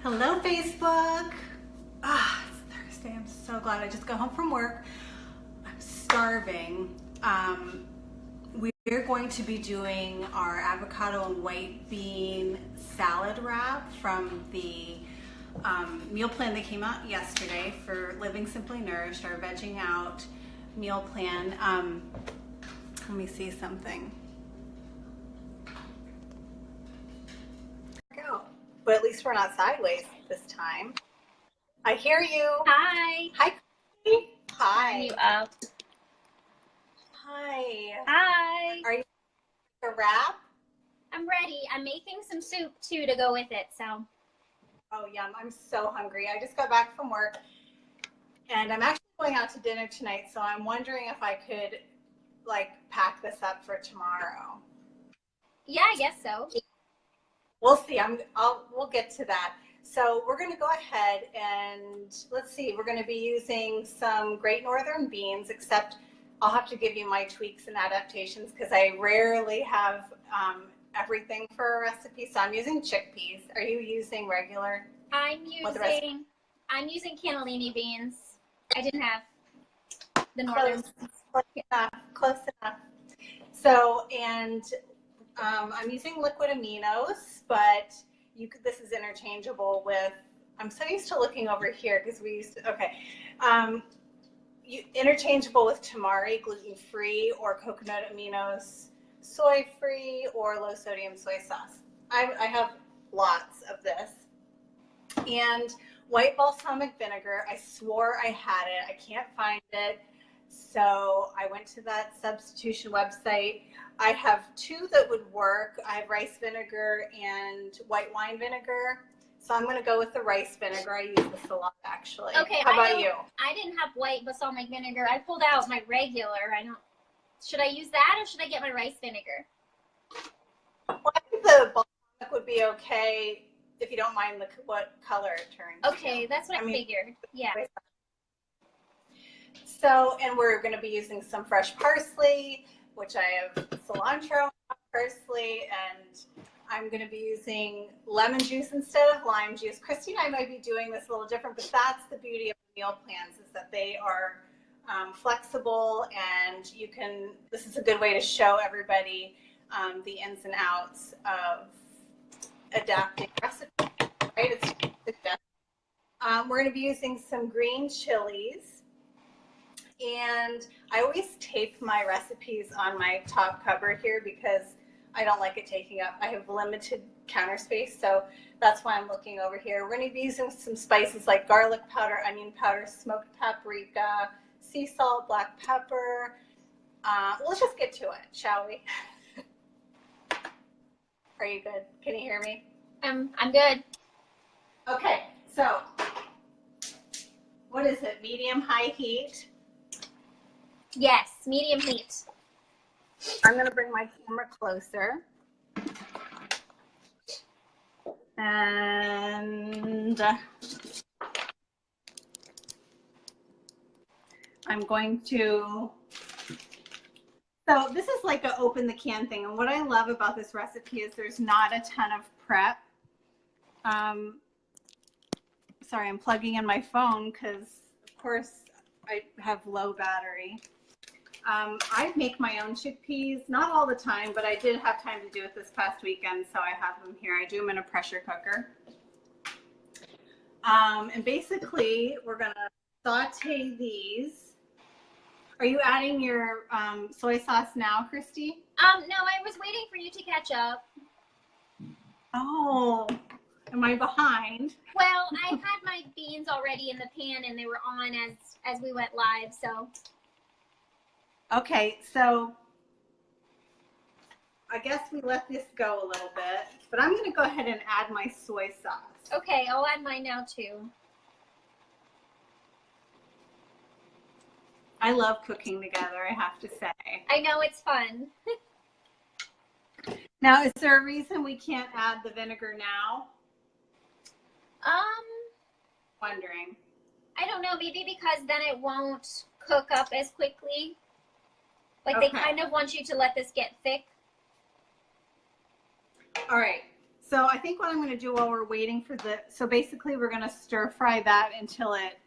Hello, Facebook. It's Thursday. I'm so glad I just got home from work. I'm starving. We're going to be doing our avocado and white bean salad wrap from the meal plan that came out yesterday for Living Simply Nourished, our vegging out meal plan. Let me see something. Go. But at least we're not sideways this time. I hear you. Hi. Hi. Christy. Hi. Are you up? Hi. Hi. Are you ready to wrap? I'm ready. I'm making some soup too to go with it. So. Oh, yum. I'm so hungry. I just got back from work and I'm actually going out to dinner tonight. So I'm wondering if I could pack this up for tomorrow. Yeah, I guess so. We'll see. We'll get to that. So we're going to go ahead and let's see. We're going to be using some Great Northern beans, except I'll have to give you my tweaks and adaptations because I rarely have everything for a recipe. So I'm using chickpeas. Are you using regular? I'm using cannellini beans. I didn't have the northern. Close enough. So, and I'm using liquid aminos, but this is interchangeable with, I'm so used to looking over here because we used to, okay. Interchangeable with tamari, gluten-free, or coconut aminos, soy-free, or low-sodium soy sauce. I have lots of this. And white balsamic vinegar, I swore I had it. I can't find it. So I went to that substitution website. I have two that would work. I have rice vinegar and white wine vinegar. So I'm going to go with the rice vinegar. I use this a lot, actually. Okay. How about you? I didn't have white balsamic vinegar. I pulled out my regular. Should I use that or should I get my rice vinegar? Well, I think the balsamic would be okay if you don't mind what color it turns. Okay, that's what I figured. Yeah. So, and we're going to be using some fresh parsley, which I have cilantro, parsley, and I'm going to be using lemon juice instead of lime juice. Christy and I might be doing this a little different, but that's the beauty of the meal plans is that they are flexible and this is a good way to show everybody the ins and outs of adapting recipes, right? We're going to be using some green chilies. And I always tape my recipes on my top cover here because I don't like it taking up. I have limited counter space, so that's why I'm looking over here. We're going to be using some spices like garlic powder, onion powder, smoked paprika, sea salt, black pepper. Let's just get to it, shall we? Are you good? Can you hear me? I'm good. Okay, so what is it? Medium, high heat? Yes, medium heat. I'm going to bring my camera closer. And I'm going to, so this is like a open the can thing. And what I love about this recipe is there's not a ton of prep. Sorry, I'm plugging in my phone because of course I have low battery. I make my own chickpeas, not all the time, but I did have time to do it this past weekend, so I have them here. I do them in a pressure cooker. And basically, we're going to saute these. Are you adding your soy sauce now, Christy? No, I was waiting for you to catch up. Oh, am I behind? Well, I had my beans already in the pan, and they were on as we went live, so... Okay, so I guess we let this go a little bit, but I'm going to go ahead and add my soy sauce. Okay, I'll add mine now too. I love cooking together, I have to say. I know, it's fun. Now, is there a reason we can't add the vinegar now? Wondering. I don't know, maybe because then it won't cook up as quickly. Like, okay. They kind of want you to let this get thick. All right. So I think what I'm going to do while we're waiting for so basically we're going to stir fry that until it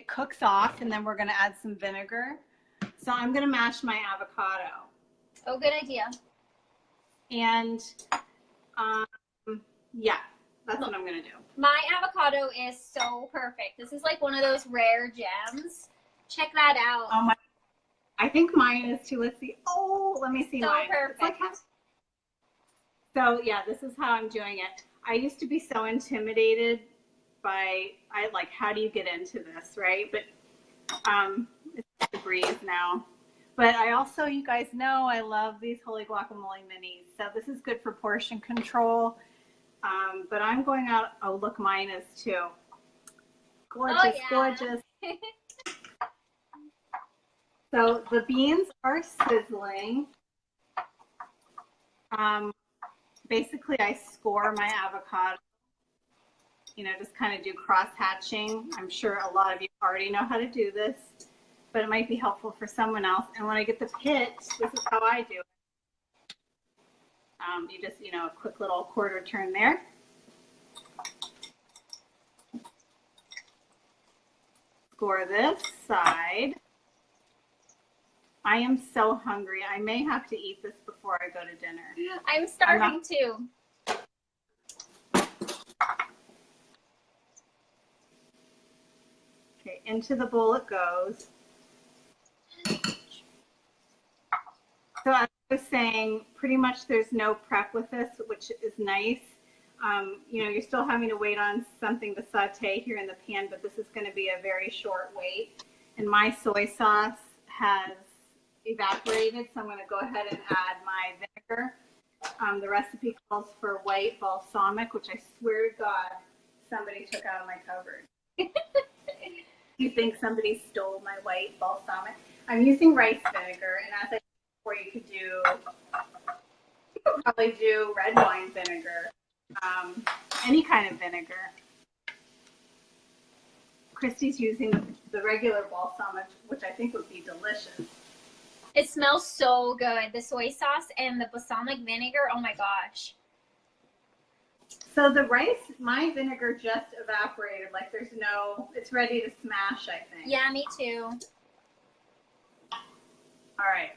cooks off, and then we're going to add some vinegar. So I'm going to mash my avocado. Oh, good idea. And yeah, that's what I'm going to do. My avocado is so perfect. This is like one of those rare gems. Check that out. Oh my, I think mine is too. Let's see. Oh, let me see so mine. Perfect. It's like so yeah, this is how I'm doing it. I used to be so intimidated by how do you get into this, right? But it's a breeze now. But I also, you guys know, I love these Holy Guacamole minis. So this is good for portion control. But I'm going out. Oh, look, mine is too. Gorgeous, oh, yeah. Gorgeous. So the beans are sizzling. Basically, I score my avocado. You know, just kind of do cross hatching. I'm sure a lot of you already know how to do this, but it might be helpful for someone else. And when I get the pit, this is how I do it. You just, you know, a quick little quarter turn there. Score this side. I am so hungry. I may have to eat this before I go to dinner. I'm starving too. Okay, into the bowl it goes. So as I was saying, pretty much there's no prep with this, which is nice. You know, you're still having to wait on something to saute here in the pan, but this is going to be a very short wait. And my soy sauce has evaporated, so I'm going to go ahead and add my vinegar. The recipe calls for white balsamic, which I swear to God somebody took out of my cupboard. You think somebody stole my white balsamic? I'm using rice vinegar, and as I said before, you could probably do red wine vinegar, any kind of vinegar. Christy's using the regular balsamic, which I think would be delicious. It smells so good. The soy sauce and the balsamic vinegar, oh my gosh. So the rice, my vinegar just evaporated. Like there's no, it's ready to smash, I think. Yeah, me too. All right.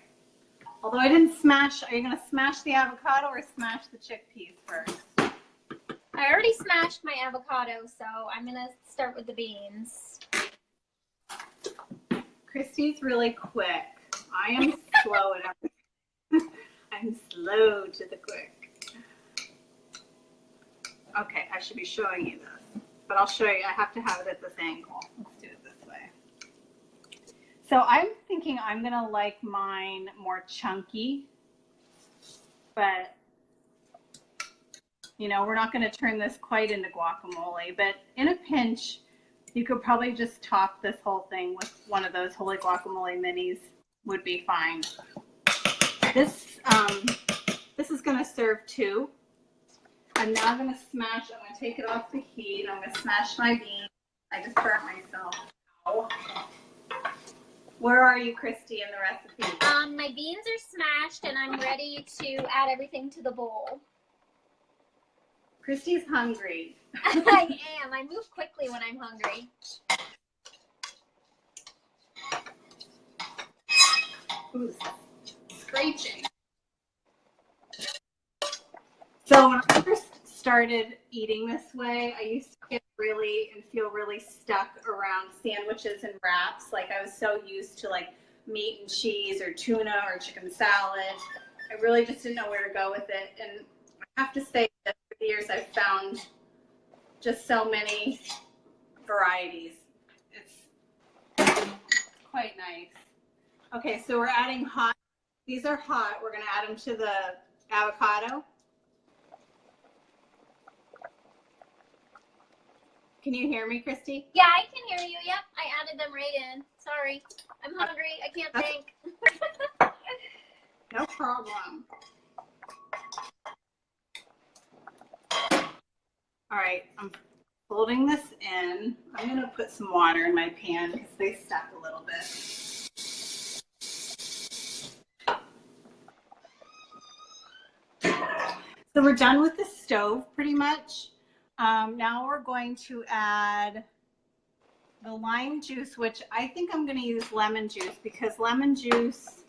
Although I didn't smash, are you going to smash the avocado or smash the chickpeas first? I already smashed my avocado, so I'm going to start with the beans. Christy's really quick. I am slow at everything. I'm slow to the quick. Okay, I should be showing you this, but I'll show you. I have to have it at this angle. Let's do it this way. So I'm thinking I'm going to like mine more chunky, but you know, we're not going to turn this quite into guacamole, but in a pinch, you could probably just top this whole thing with one of those Holy Guacamole minis. Would be fine. This is going to serve two. I'm now going to smash. I'm going to take it off the heat. I'm going to smash my beans. I just burnt myself. Ow. Where are you, Christy, in the recipe? My beans are smashed, and I'm ready to add everything to the bowl. Christy's hungry. I am. I move quickly when I'm hungry. Ooh, screeching. So when I first started eating this way, I used to get really and feel really stuck around sandwiches and wraps. Like I was so used to like meat and cheese or tuna or chicken salad. I really just didn't know where to go with it. And I have to say that over the years I've found just so many varieties. It's quite nice. Okay, so we're adding hot. These are hot. We're going to add them to the avocado. Can you hear me, Christy? Yeah, I can hear you. Yep, I added them right in. Sorry, I'm hungry. I can't think. No problem. All right, I'm folding this in. I'm going to put some water in my pan because they stuck a little bit. So we're done with the stove pretty much. Now we're going to add the lime juice, which I think I'm going to use lemon juice because lemon juice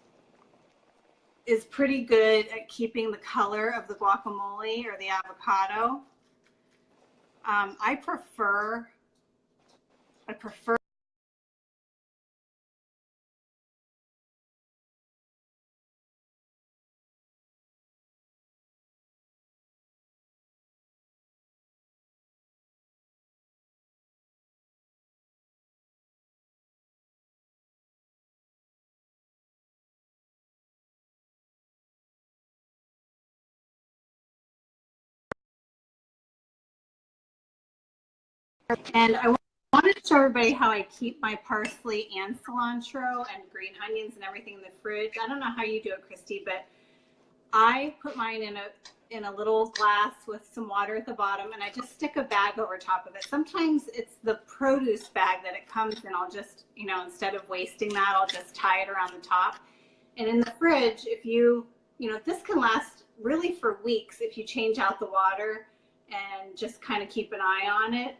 is pretty good at keeping the color of the guacamole or the avocado. I prefer and I wanted to show everybody how I keep my parsley and cilantro and green onions and everything in the fridge. I don't know how you do it, Christy, but I put mine in a little glass with some water at the bottom, and I just stick a bag over top of it. Sometimes it's the produce bag that it comes in. I'll just, instead of wasting that, I'll just tie it around the top. And in the fridge, if this can last really for weeks if you change out the water and just kind of keep an eye on it.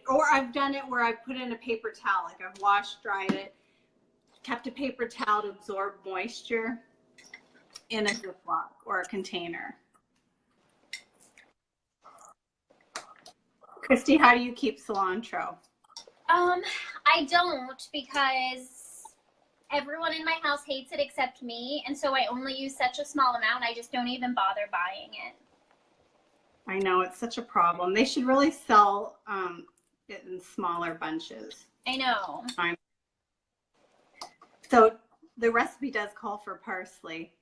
Or I've done it where I put in a paper towel, like I've washed, dried it, kept a paper towel to absorb moisture in a Ziploc or a container. Christy, how do you keep cilantro? I don't, because everyone in my house hates it except me, and so I only use such a small amount. I just don't even bother buying it. I know, it's such a problem. They should really sell it in smaller bunches. I know. So the recipe does call for parsley.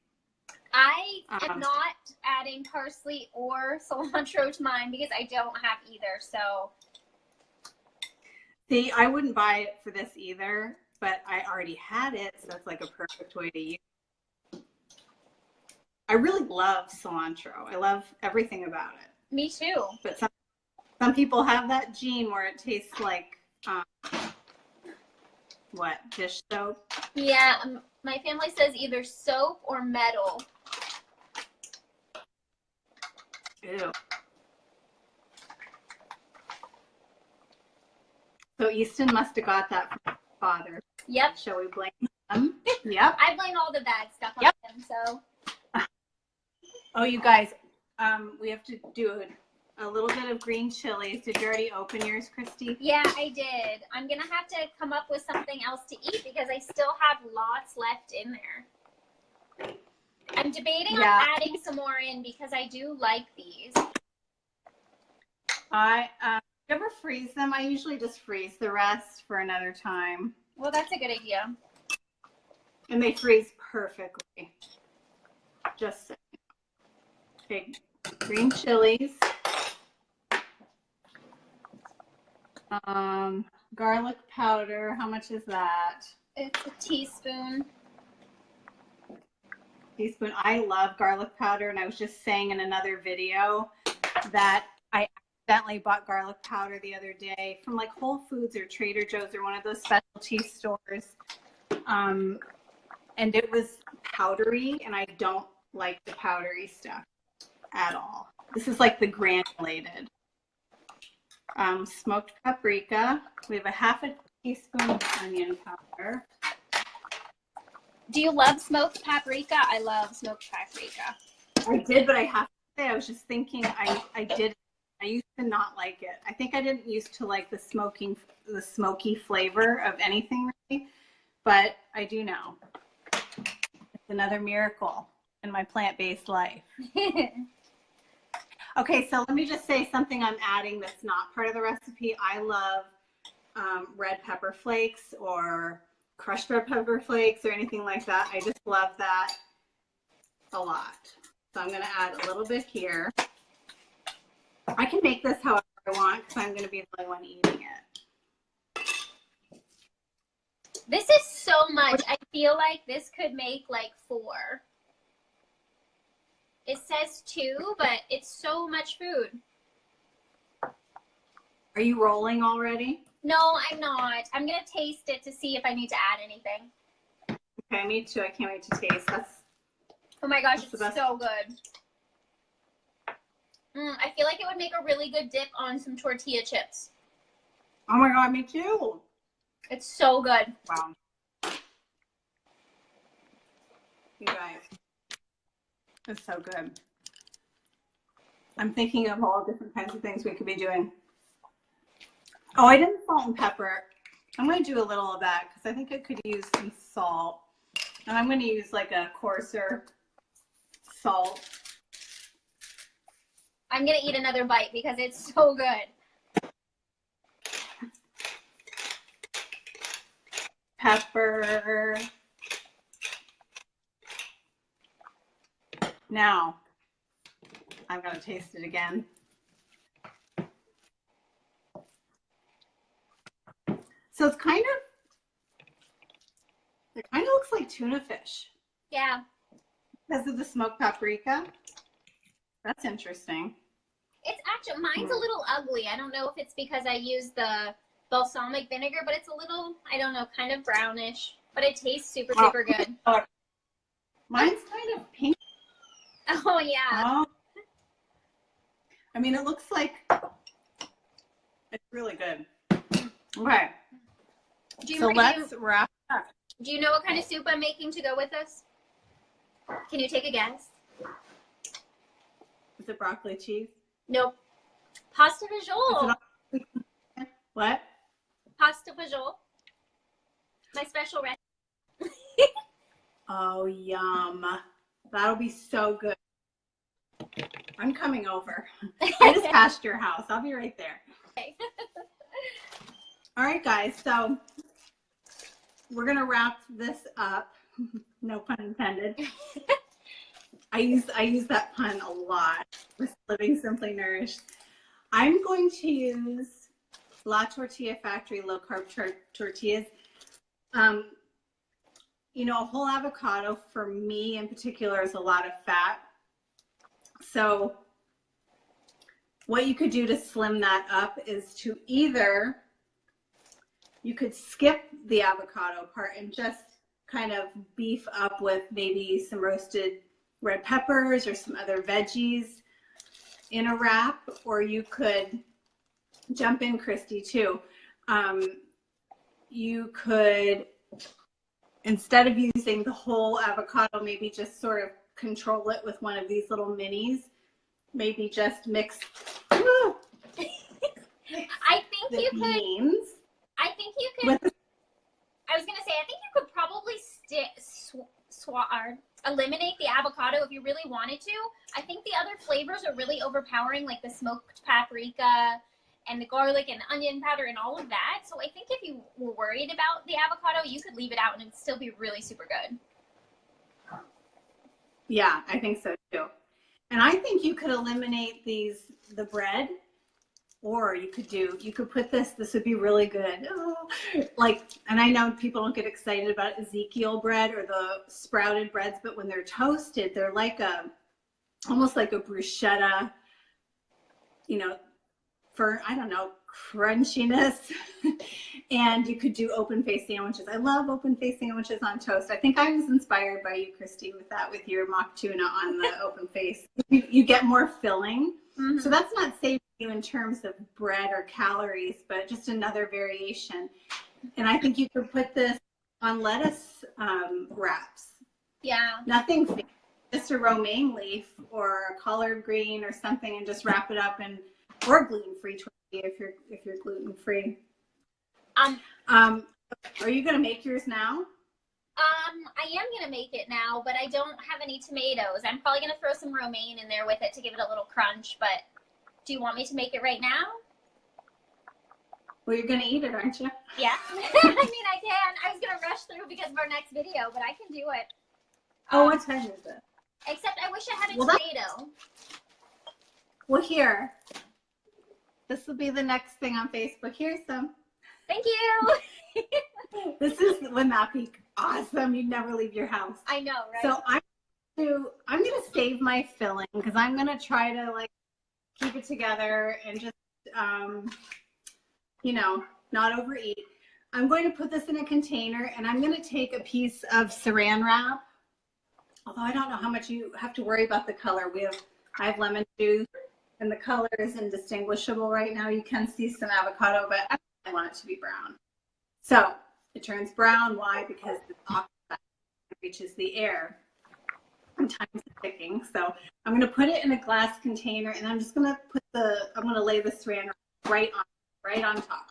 I am not adding parsley or cilantro to mine because I don't have either. So, see, I wouldn't buy it for this either, but I already had it, so that's like a perfect way to use it. I really love cilantro. I love everything about it. Me too. But some people have that gene where it tastes like dish soap? Yeah, my family says either soap or metal. Ew. So Easton must have got that from his father. Yep. Shall we blame him? Yep. I blame all the bad stuff on him, so. Oh, you guys, we have to do a little bit of green chilies. Did you already open yours, Christy? Yeah, I did. I'm going to have to come up with something else to eat because I still have lots left in there. I'm debating on adding some more in because I do like these. You ever freeze them? I usually just freeze the rest for another time. Well, that's a good idea. And they freeze perfectly. Just big green chilies. Garlic powder. How much is that? It's a teaspoon. Teaspoon. I love garlic powder, and I was just saying in another video that I accidentally bought garlic powder the other day from like Whole Foods or Trader Joe's or one of those specialty stores. And it was powdery, and I don't like the powdery stuff at all. This is like the granulated. Smoked paprika. We have a half a teaspoon of onion powder. Do you love smoked paprika? I love smoked paprika. I did, but I have to say, I was just thinking I used to not like it. I think I didn't used to like the smoky flavor of anything really, but I do now. It's another miracle in my plant-based life. Okay, so let me just say something I'm adding that's not part of the recipe. I love red pepper flakes or crushed red pepper flakes or anything like that. I just love that a lot. So I'm going to add a little bit here. I can make this however I want because I'm going to be the only one eating it. This is so much. I feel like this could make like 4. It says 2, but it's so much food. Are you rolling already? No, I'm not. I'm going to taste it to see if I need to add anything. Okay, me too. I can't wait to taste. Oh my gosh, it's so good. like it would make a really good dip on some tortilla chips. Oh my God, me too. It's so good. Wow. You guys, it's so good. I'm thinking of all different kinds of things we could be doing. Oh, I didn't salt and pepper. I'm going to do a little of that because I think it could use some salt. And I'm going to use like a coarser salt. I'm going to eat another bite because it's so good. Pepper. Now, I'm going to taste it again. So it kind of looks like tuna fish. Yeah. Because of the smoked paprika. That's interesting. It's actually, mine's a little ugly. I don't know if it's because I used the balsamic vinegar, but it's a little, I don't know, kind of brownish. But it tastes super, super good. Mine's kind of pink. Oh, yeah. Oh. I mean, it looks like it's really good. Okay. So let's wrap up. Do you know what kind of soup I'm making to go with this? Can you take a guess? Is it broccoli cheese? Nope. Pasta vajol. What? Pasta vajol. My special recipe. Oh, yum. That'll be so good. I'm coming over. I just passed your house. I'll be right there. Okay. All right, guys. So we're going to wrap this up. No pun intended. I use that pun a lot with Living Simply Nourished. I'm going to use La Tortilla Factory low carb tortillas. You know, a whole avocado for me in particular is a lot of fat. So what you could do to slim that up is to either, you could skip the avocado part and just kind of beef up with maybe some roasted red peppers or some other veggies in a wrap, or you could jump in, Christy, too. You could, instead of using the whole avocado, maybe just sort of control it with one of these little minis. Maybe just mix. I think you could. I think you could. I was gonna say, I think you could probably eliminate the avocado if you really wanted to. I think the other flavors are really overpowering, like the smoked paprika and the garlic and onion powder and all of that. So I think if you were worried about the avocado, you could leave it out and it'd still be really super good. Yeah, I think so too. And I think you could eliminate the bread, or you could put this would be really good. Oh, like, and I know people don't get excited about Ezekiel bread or the sprouted breads, but when they're toasted, they're like almost like a bruschetta, you know, for, I don't know, crunchiness. And you could do open face sandwiches. I love open face sandwiches on toast. I think I was inspired by you, Christy, with that, with your mock tuna on the open face. You get more filling. Mm-hmm. So that's not safe for you in terms of bread or calories, but just another variation. And I think you could put this on lettuce wraps. Yeah. Nothing fake, just a romaine leaf or a collard green or something, and just wrap it up or gluten-free tortilla if you're gluten-free. Are you gonna make yours now? I am gonna make it now, but I don't have any tomatoes. I'm probably gonna throw some romaine in there with it to give it a little crunch, but do you want me to make it right now? Well, you're gonna eat it, aren't you? Yeah. I mean, I can. I was gonna rush through because of our next video, but I can do it. Oh, what time is it? Except I wish I had a tomato. Well, here. This will be the next thing on Facebook. Here's some. Thank you. Wouldn't that be awesome? You'd never leave your house. I know, right? So I'm gonna save my filling because I'm gonna try to like keep it together and just you know, not overeat. I'm going to put this in a container and I'm gonna take a piece of saran wrap. Although I don't know how much you have to worry about the color. I have lemon juice and the color is indistinguishable right now. You can see some avocado, but I want it to be brown. So it turns brown. Why? Because the oxide reaches the air and time is ticking. So I'm going to put it in a glass container, and I'm just going to I'm going to lay the saran right on top.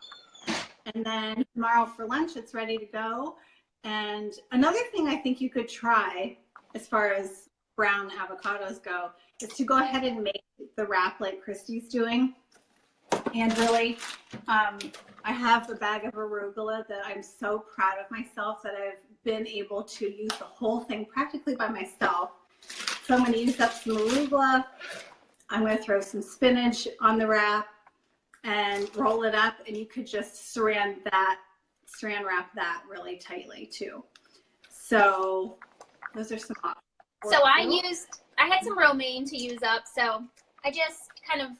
And then tomorrow for lunch, it's ready to go. And another thing I think you could try as far as brown avocados go is to go ahead and make the wrap like Christy's doing. And really, I have a bag of arugula that I'm so proud of myself that I've been able to use the whole thing practically by myself. So I'm going to use up some arugula. I'm going to throw some spinach on the wrap and roll it up, and you could just saran wrap that really tightly too. So those are some options. So I had some romaine to use up, so I just kind of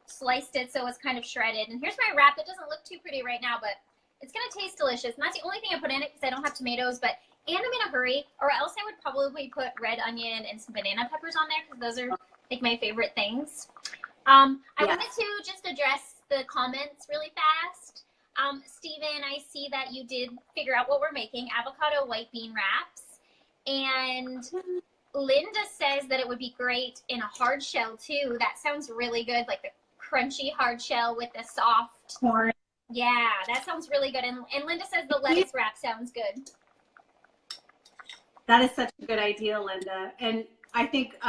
sliced it so it's kind of shredded. And here's my wrap. It doesn't look too pretty right now, but it's going to taste delicious. And that's the only thing I put in it because I don't have tomatoes, and I'm in a hurry, or else I would probably put red onion and some banana peppers on there because those are like my favorite things. I wanted to just address the comments really fast. Steven, I see that you did figure out what we're making, avocado white bean wraps. And Linda says that it would be great in a hard shell too. That sounds really good, like the crunchy hard shell with the soft corn. Yeah, that sounds really good. And Linda says the lettuce wrap sounds good. That is such a good idea, Linda. And I think,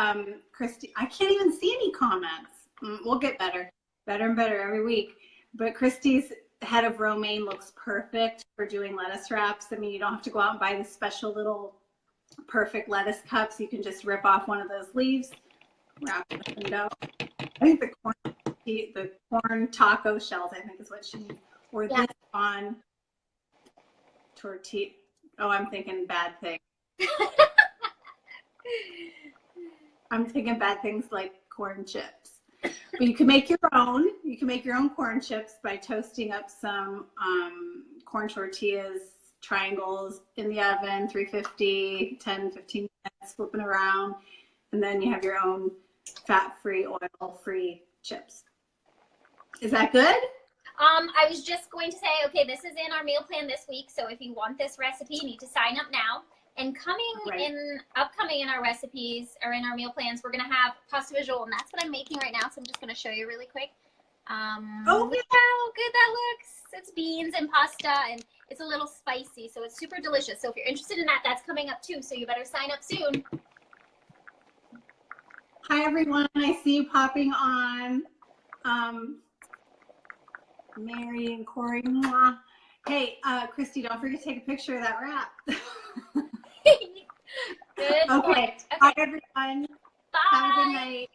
Christy, I can't even see any comments. We'll get better and better every week. But Christy's head of romaine looks perfect for doing lettuce wraps. I mean, you don't have to go out and buy the special little perfect lettuce cups. You can just rip off one of those leaves, wrap it in dough. I think the corn taco shells, I think is what she needs. Or this on tortilla. Oh, I'm thinking bad things. I'm thinking bad things like corn chips. But you can make your own. You can make your own corn chips by toasting up some corn tortillas, triangles in the oven, 350, 10, 15 minutes, flipping around. And then you have your own fat-free, oil-free chips. Is that good? I was just going to say, okay, this is in our meal plan this week. So if you want this recipe, you need to sign up now. And upcoming in our recipes or in our meal plans, we're going to have pasta visual, and that's what I'm making right now. So I'm just going to show you really quick. Oh, look how good that looks. It's beans and pasta, and it's a little spicy, so it's super delicious. So if you're interested in that, that's coming up too. So you better sign up soon. Hi, everyone. I see you popping on. Mary and Corey. Mwah. Hey, Christy, don't forget to take a picture of that wrap. Good. Okay. Bye, everyone. Bye. Have a good night.